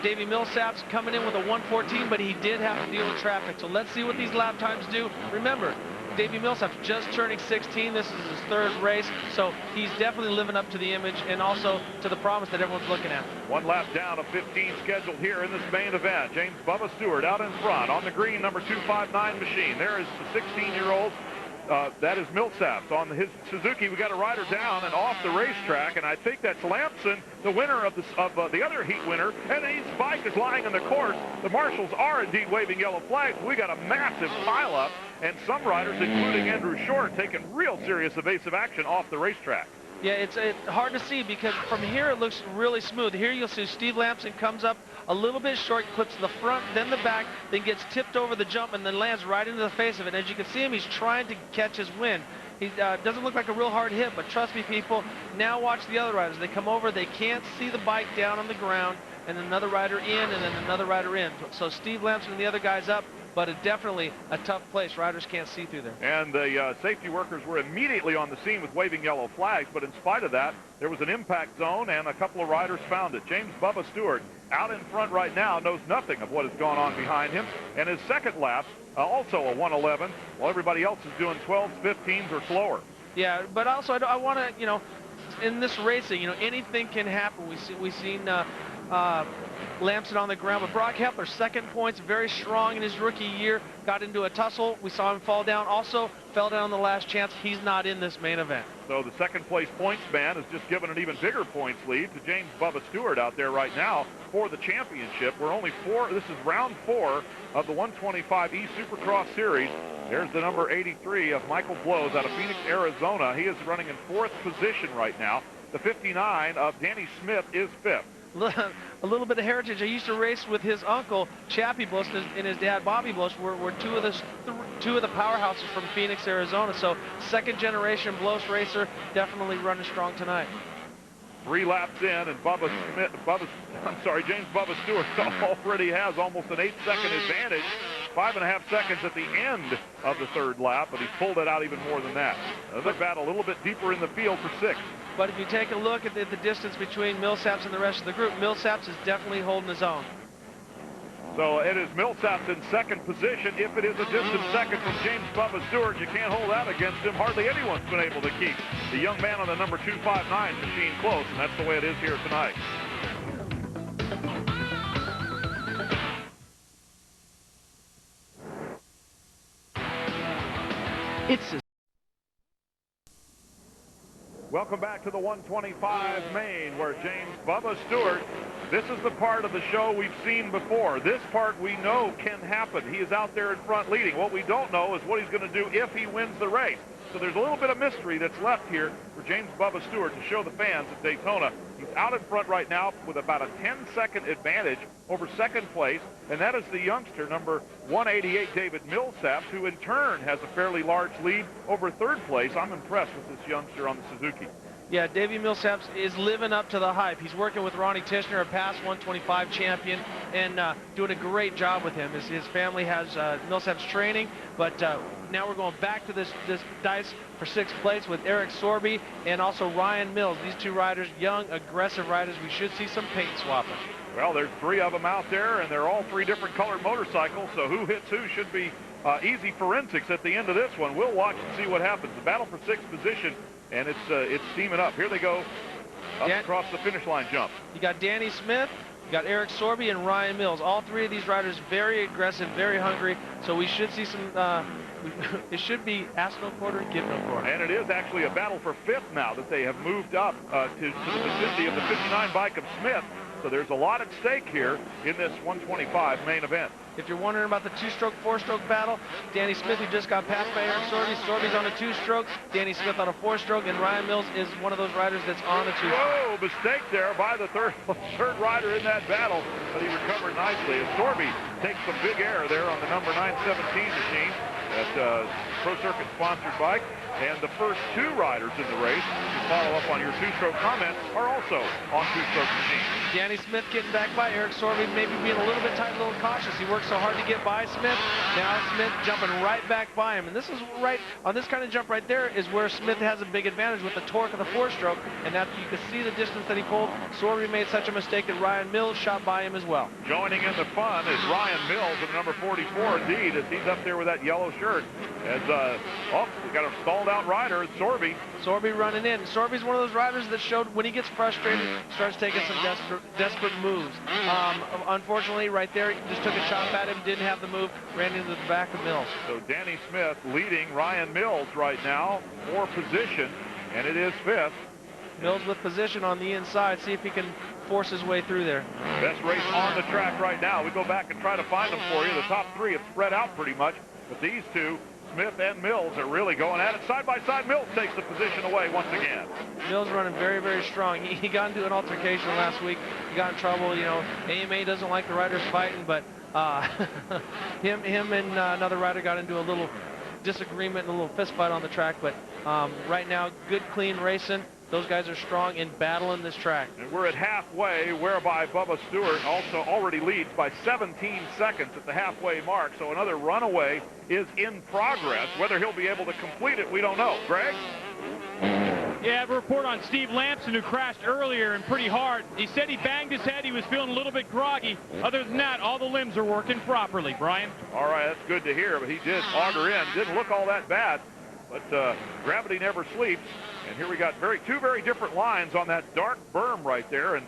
Davey Millsaps coming in with a 114, but he did have to deal with traffic. So let's see what these lap times do. Remember, Davey Millsaps just turning 16. This is his 3rd race, so he's definitely living up to the image and also to the promise that everyone's looking at. 1 lap down of 15 scheduled here in this main event. James Bubba Stewart out in front on the green, number 259 machine. There is the 16-year-old. That is Millsaps. On his Suzuki, we got a rider down and off the racetrack, and I think that's Lamson, the winner of the other heat winner, and his bike is lying in the course. The marshals are indeed waving yellow flags. We got a massive pileup, and some riders, including Andrew Short, taking real serious evasive action off the racetrack. Yeah, it's hard to see because from here it looks really smooth. Here you'll see Steve Lamson comes up a little bit short, clips the front, then the back, then gets tipped over the jump and then lands right into the face of it. And as you can see him, he's trying to catch his wind. He doesn't look like a real hard hit, but trust me, people, now watch the other riders. They come over, they can't see the bike down on the ground, and then another rider in, and then another rider in. So Steve Lamson and the other guys up, but definitely a tough place. Riders can't see through there. And the safety workers were immediately on the scene with waving yellow flags, but in spite of that, there was an impact zone, and a couple of riders found it. James Bubba Stewart, out in front right now, knows nothing of what has gone on behind him, and his 2nd lap, also a 111, while everybody else is doing 12s, 15s, or slower. Yeah, but also I want to, you know, in this racing, you know, anything can happen. We've seen Lamson on the ground, but Broc Hepler, 2nd points, very strong in his rookie year, got into a tussle. We saw him fall down, also fell down on the last chance. He's not in this main event. So the 2nd place points man has just given an even bigger points lead to James Bubba Stewart out there right now for the championship. We're only this is round 4 of the 125 East Supercross Series. There's the number 83 of Michael Blows out of Phoenix, Arizona. He is running in 4th position right now. The 59 of Danny Smith is 5th. A little bit of heritage. I used to race with his uncle, Chappie Blows, and his dad, Bobby Blows, were two of the powerhouses from Phoenix, Arizona. So 2nd generation Blows racer, definitely running strong tonight. 3 laps in, and James Bubba Stewart already has almost an 8-second advantage. 5.5 seconds at the end of the 3rd lap, but he's pulled it out even more than that. Another battle a little bit deeper in the field for 6th. But if you take a look at the distance between Millsaps and the rest of the group, Millsaps is definitely holding his own. So it is Millsaps in 2nd position. If it is a distant 2nd from James Bubba Stewart, you can't hold that against him. Hardly anyone's been able to keep the young man on the number 259 machine close, and that's the way it is here tonight. Welcome back to the 125 main, where James Bubba Stewart, this is the part of the show we've seen before. This part we know can happen. He is out there in front leading. What we don't know is what he's going to do if he wins the race. So there's a little bit of mystery that's left here for James Bubba Stewart to show the fans at Daytona. He's out in front right now with about a 10-second advantage over 2nd place, and that is the youngster, number 188, David Millsaps, who in turn has a fairly large lead over 3rd place. I'm impressed with this youngster on the Suzuki. Yeah, Davey Millsaps is living up to the hype. He's working with Ronnie Tishner, a past 125 champion, and doing a great job with him. His family has Millsaps training, but now we're going back to this dice for 6th place with Eric Sorby and also Ryan Mills. These two riders, young, aggressive riders. We should see some paint swapping. Well, there's 3 of them out there, and they're all 3 different colored motorcycles, so who hits who should be easy forensics at the end of this one. We'll watch and see what happens. The battle for 6th position, and it's steaming up. Here they go up across the finish line jump. You got Danny Smith, you got Eric Sorby, and Ryan Mills. All 3 of these riders very aggressive, very hungry, so we should see some it should be ask no quarter, give no quarter. And it is actually a battle for 5th now that they have moved up to the vicinity of the 59 bike of Smith. So there's a lot at stake here in this 125 main event. If you're wondering about the 2-stroke, 4-stroke battle, Danny Smith, who just got passed by Eric Sorby. Sorby's on a 2-stroke, Danny Smith on a 4-stroke, and Ryan Mills is one of those riders that's on a 2-stroke. Whoa, mistake there by the third rider in that battle, but he recovered nicely. And Sorby takes some big air there on the number 917 machine, that Pro Circuit sponsored bike. And the first 2 riders in the race, to follow up on your 2-stroke comment, are also on 2-stroke machines. Danny Smith getting back by Eric Sorby, maybe being a little bit tight, a little cautious. He worked so hard to get by Smith. Now Smith jumping right back by him. And this is right, on this kind of jump right there is where Smith has a big advantage with the torque of the 4-stroke. And that you can see the distance that he pulled. Sorby made such a mistake that Ryan Mills shot by him as well. Joining in the fun is Ryan Mills at number 44 indeed, as he's up there with that yellow shirt. As, we got a stalled out rider, it's Sorby. Sorby running in. Sorby's one of those riders that showed when he gets frustrated, starts taking some desperate moves. Unfortunately, right there, he just took a chop at him, didn't have the move, ran into the back of Mills. So Danny Smith leading Ryan Mills right now for position, and it is 5th. Mills with position on the inside. See if he can force his way through there. Best race on the track right now. We go back and try to find them for you. The top 3 have spread out pretty much, but these 2, Smith and Mills, are really going at it. Side by side, Mills takes the position away once again. Mills running very, very strong. He got into an altercation last week. He got in trouble. You know, AMA doesn't like the riders fighting, but him and another rider got into a little disagreement and a little fist fight on the track. But right now, good, clean racing. Those guys are strong in battling this track. And we're at halfway, whereby Bubba Stewart also already leads by 17 seconds at the halfway mark. So another runaway is in progress. Whether he'll be able to complete it, we don't know. Greg? Yeah, I have a report on Steve Lamson, who crashed earlier and pretty hard. He said he banged his head. He was feeling a little bit groggy. Other than that, all the limbs are working properly. Brian? All right, that's good to hear, but he did auger in. Didn't look all that bad, but gravity never sleeps. And here we got two very different lines on that dark berm right there. And,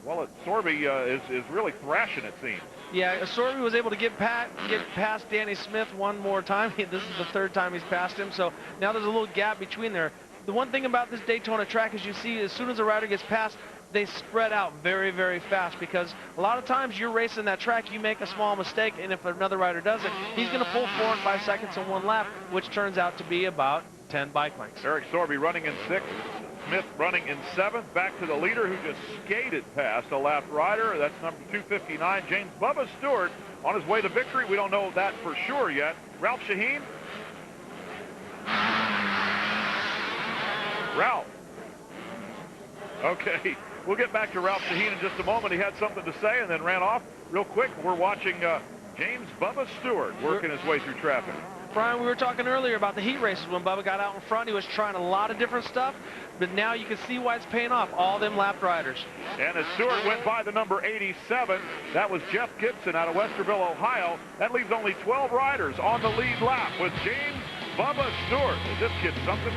well, Sorby is really thrashing, it seems. Yeah, Sorby was able to get past Danny Smith one more time. This is the 3rd time he's passed him, so now there's a little gap between there. The one thing about this Daytona track is you see as soon as a rider gets past, they spread out very, very fast, because a lot of times you're racing that track, you make a small mistake, and if another rider does it, he's going to pull 4 and 5 seconds in one lap, which turns out to be about 10 bike lengths. Eric Sorby running in 6th. Smith running in 7th. Back to the leader, who just skated past a lap rider. That's number 259, James Bubba Stewart, on his way to victory. We don't know that for sure yet. Ralph Shaheen. Ralph. Okay, we'll get back to Ralph Shaheen in just a moment. He had something to say and then ran off real quick. We're watching James Bubba Stewart working his way through traffic. Brian, we were talking earlier about the heat races. When Bubba got out in front, he was trying a lot of different stuff, but now you can see why it's paying off, all them lapped riders. And as Stewart went by the number 87, that was Jeff Gibson out of Westerville, Ohio. That leaves only 12 riders on the lead lap with James Bubba Stewart. Is this kid something?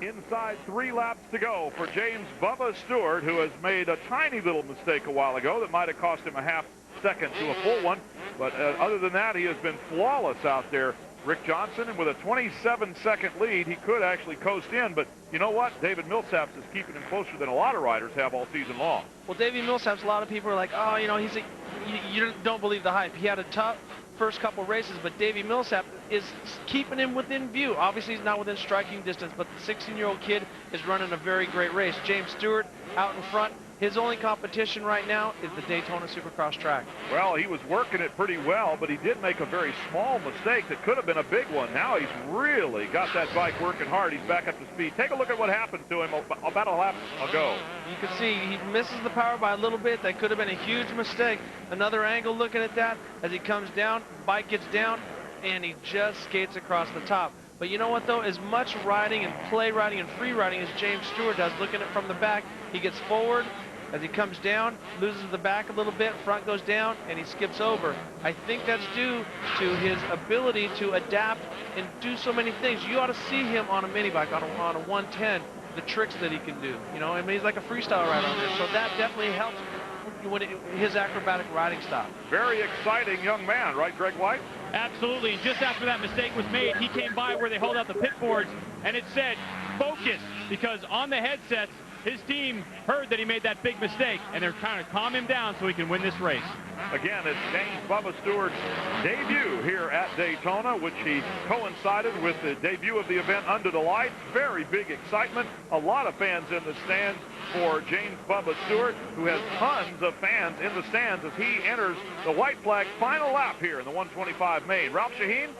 Inside 3 laps to go for James Bubba Stewart, who has made a tiny little mistake a while ago that might have cost him a half second to a full one. But other than that, he has been flawless out there, Rick Johnson. And with a 27-second lead, he could actually coast in. But you know what? David Millsaps is keeping him closer than a lot of riders have all season long. Well, David Millsaps, a lot of people are like, oh, you know, you don't believe the hype. He had a tough first couple races, but Davey Millsap is keeping him within view. Obviously, he's not within striking distance, but the 16-year-old kid is running a very great race. James Stewart out in front. His only competition right now is the Daytona Supercross track. Well, he was working it pretty well, but he did make a very small mistake that could have been a big one. Now he's really got that bike working hard. He's back up to speed. Take a look at what happened to him about a lap ago. You can see he misses the power by a little bit. That could have been a huge mistake. Another angle looking at that as he comes down, bike gets down, and he just skates across the top. But you know what, though? As much riding and play riding and free riding as James Stewart does, looking at it from the back, he gets forward. As he comes down, loses the back a little bit, front goes down, and he skips over. I think that's due to his ability to adapt and do so many things. You ought to see him on a mini bike, on a 110, the tricks that he can do. You know, I mean, he's like a freestyle rider on there, so that definitely helps when his acrobatic riding style. Very exciting young man, right, Greg White? Absolutely. Just after that mistake was made, he came by where they hold out the pit boards, and it said, focus, because on the headsets, his team heard that he made that big mistake, and they're trying to calm him down so he can win this race. Again, it's James Bubba Stewart's debut here at Daytona, which he coincided with the debut of the event under the lights. Very big excitement. A lot of fans in the stands for James Bubba Stewart, who has tons of fans in the stands as he enters the white flag final lap here in the 125 main. Ralph Shaheen?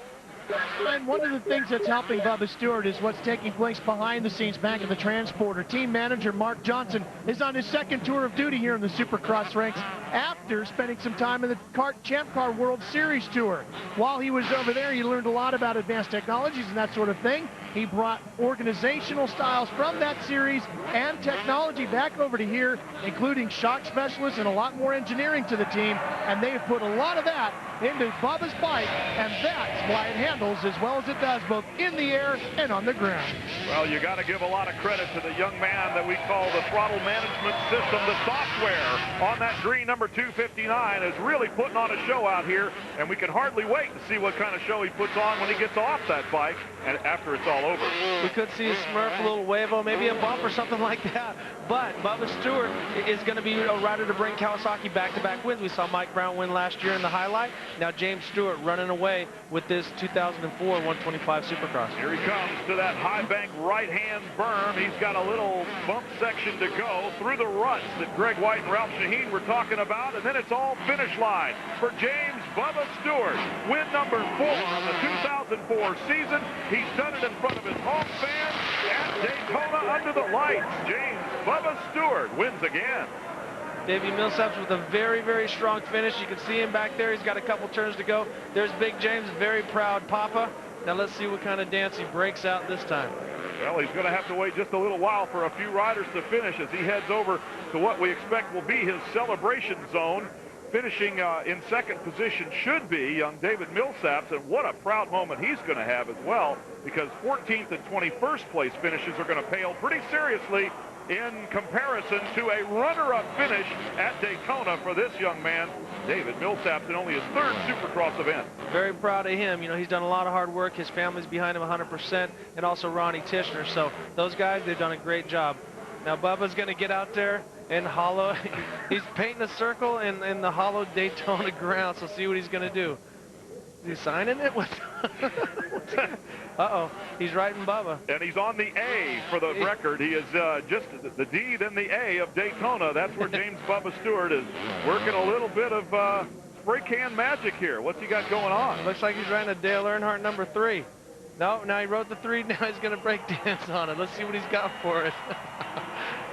And one of the things that's helping Bubba Stewart is what's taking place behind the scenes back in the transporter. Team manager Mark Johnson is on his second tour of duty here in the Supercross ranks after spending some time in the Champ Car World Series Tour. While he was over there, he learned a lot about advanced technologies and that sort of thing. He brought organizational styles from that series and technology back over to here, including shock specialists and a lot more engineering to the team, and they've put a lot of that into Bubba's bike, and that's why it handles as well as it does, both in the air and on the ground. Well, you got to give a lot of credit to the young man that we call the throttle management system. The software on that green number 259 is really putting on a show out here, and we can hardly wait to see what kind of show he puts on when he gets off that bike and after it's all over. We could see a smurf, a little wavo, maybe a bump or something like that. But Bubba Stewart is going to be a rider to bring Kawasaki back-to-back wins. We saw Mike Brown win last year in the highlight. Now James Stewart running away with this 2004 125 Supercross. Here he comes to that high bank right-hand berm. He's got a little bump section to go through the ruts that Greg White and Ralph Shaheen were talking about, and then it's all finish line for James Bubba Stewart. Win number 4 of the 2004 season. He's done it in front of his home fans at Daytona under the lights. James Bubba Stewart wins again. Davey Millsaps with a very, very strong finish. You can see him back there. He's got a couple turns to go. There's Big James, very proud papa. Now let's see what kind of dance he breaks out this time. Well, he's going to have to wait just a little while for a few riders to finish as he heads over to what we expect will be his celebration zone. Finishing in second position should be young David Millsaps, and what a proud moment he's going to have as well, because 14th and 21st place finishes are going to pale pretty seriously in comparison to a runner-up finish at Daytona for this young man, David Millsaps, in only his third Supercross event. Very proud of him. You know, he's done a lot of hard work. His family's behind him 100%, and also Ronnie Tishner. So those guys, they've done a great job. Now Bubba's going to get out there and hollow. He's painting a circle in the hollow Daytona ground, so see what he's going to do. Is he signing it? Uh-oh, he's writing Bubba. And he's on the A for the record. He is just the D, then the A of Daytona. That's where James Bubba Stewart is working a little bit of spray can magic here. What's he got going on? Looks like he's writing a Dale Earnhardt number 3. No, now he wrote the 3, now he's going to break dance on it. Let's see what he's got for it.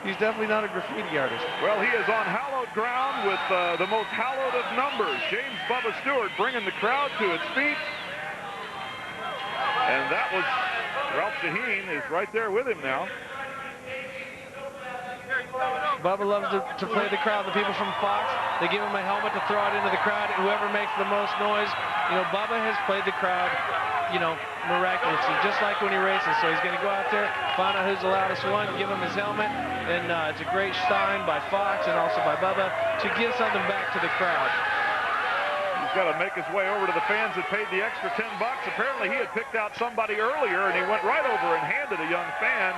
He's definitely not a graffiti artist. Well, he is on hallowed ground with the most hallowed of numbers. James Bubba Stewart bringing the crowd to its feet. And that was Ralph Shaheen is right there with him now. Bubba loves to play the crowd. The people from Fox, they give him a helmet to throw it into the crowd. Whoever makes the most noise, you know, Bubba has played the crowd, you know, miraculously, just like when he races. So he's going to go out there, find out who's the loudest one, give him his helmet, and it's a great sign by Fox and also by Bubba to give something back to the crowd. He's got to make his way over to the fans that paid the extra $10. Apparently he had picked out somebody earlier, and he went right over and handed a young fan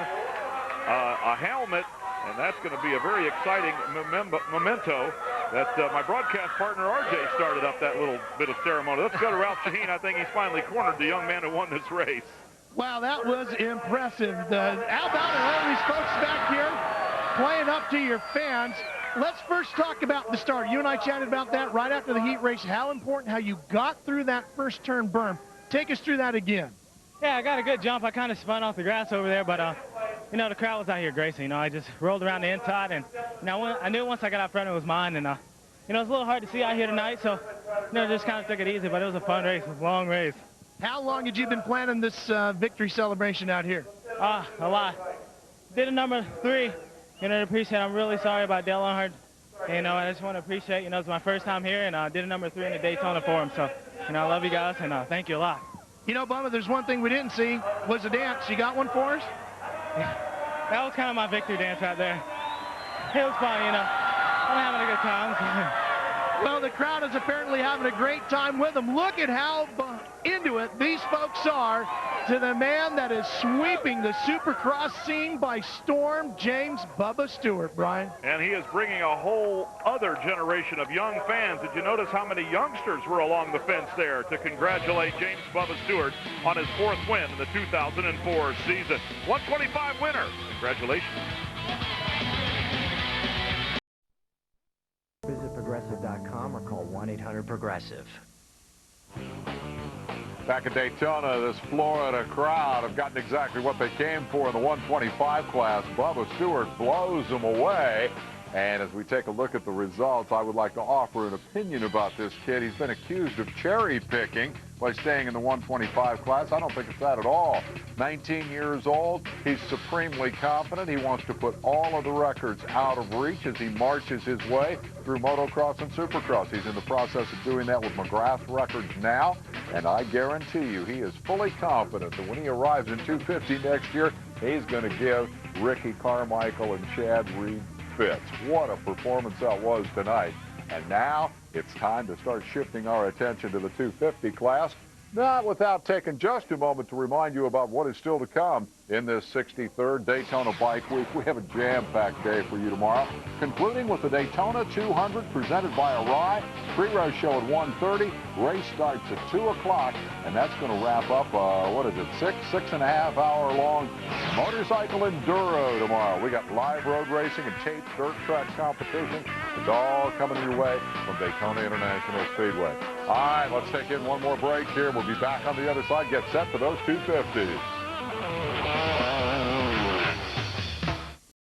a helmet, and that's going to be a very exciting memento that my broadcast partner RJ started up that little bit of ceremony. Let's go to Ralph Shaheen. I think he's finally cornered the young man who won this race. Wow, that was impressive. How about all these folks back here playing up to your fans? let's first talk about the start. You and I chatted about that right after the heat race, how important, how you got through that first turn berm. Take us through that again. Yeah, I got a good jump. I kind of spun off the grass over there, but, you know, the crowd was out here gracing. You know, I just rolled around the inside, and, you know, I knew once I got out front it was mine, and, you know, it was a little hard to see out here tonight, so, you know, just kind of took it easy, but it was a fun race. It was a long race. How long had you been planning this victory celebration out here? A lot. Did a number 3. You know, to appreciate, I'm really sorry about Dale Earnhardt. You know, I just want to appreciate, you know, it's my first time here, and I did a number 3 in the Daytona for him. So, you know, I love you guys, and thank you a lot. You know, Bubba, there's one thing we didn't see, was the dance. You got one for us? Yeah. That was kind of my victory dance right there. It was fun, you know. I'm having a good time. Well, the crowd is apparently having a great time with them. Look at how into it these folks are to the man that is sweeping the Supercross scene by storm, James Bubba Stewart, Brian. And he is bringing a whole other generation of young fans. Did you notice how many youngsters were along the fence there to congratulate James Bubba Stewart on his 4th win in the 2004 season? 125 winner. Congratulations. Visit Progressive.com or call 1-800-PROGRESSIVE. Back at Daytona, this Florida crowd have gotten exactly what they came for in the 125 class. Bubba Stewart blows them away. And as we take a look at the results, I would like to offer an opinion about this kid. He's been accused of cherry picking by staying in the 125 class. I don't think it's that at all. 19 years old, he's supremely confident. He wants to put all of the records out of reach as he marches his way through motocross and supercross. He's in the process of doing that with McGrath's records now, and I guarantee you he is fully confident that when he arrives in 250 next year, he's going to give Ricky Carmichael and Chad Reed fits. What a performance that was tonight. And now it's time to start shifting our attention to the 250 class, not without taking just a moment to remind you about what is still to come in this 63rd Daytona Bike Week. We have a jam-packed day for you tomorrow, concluding with the Daytona 200 presented by Arai. Pre-race show at 1:30. Race starts at 2 o'clock, and that's going to wrap up, what is it, six and a half hour long motorcycle enduro tomorrow. We got live road racing and taped dirt track competition. It's all coming your way from Daytona International Speedway. All right, let's take in one more break here. We'll be back on the other side. Get set for those 250s.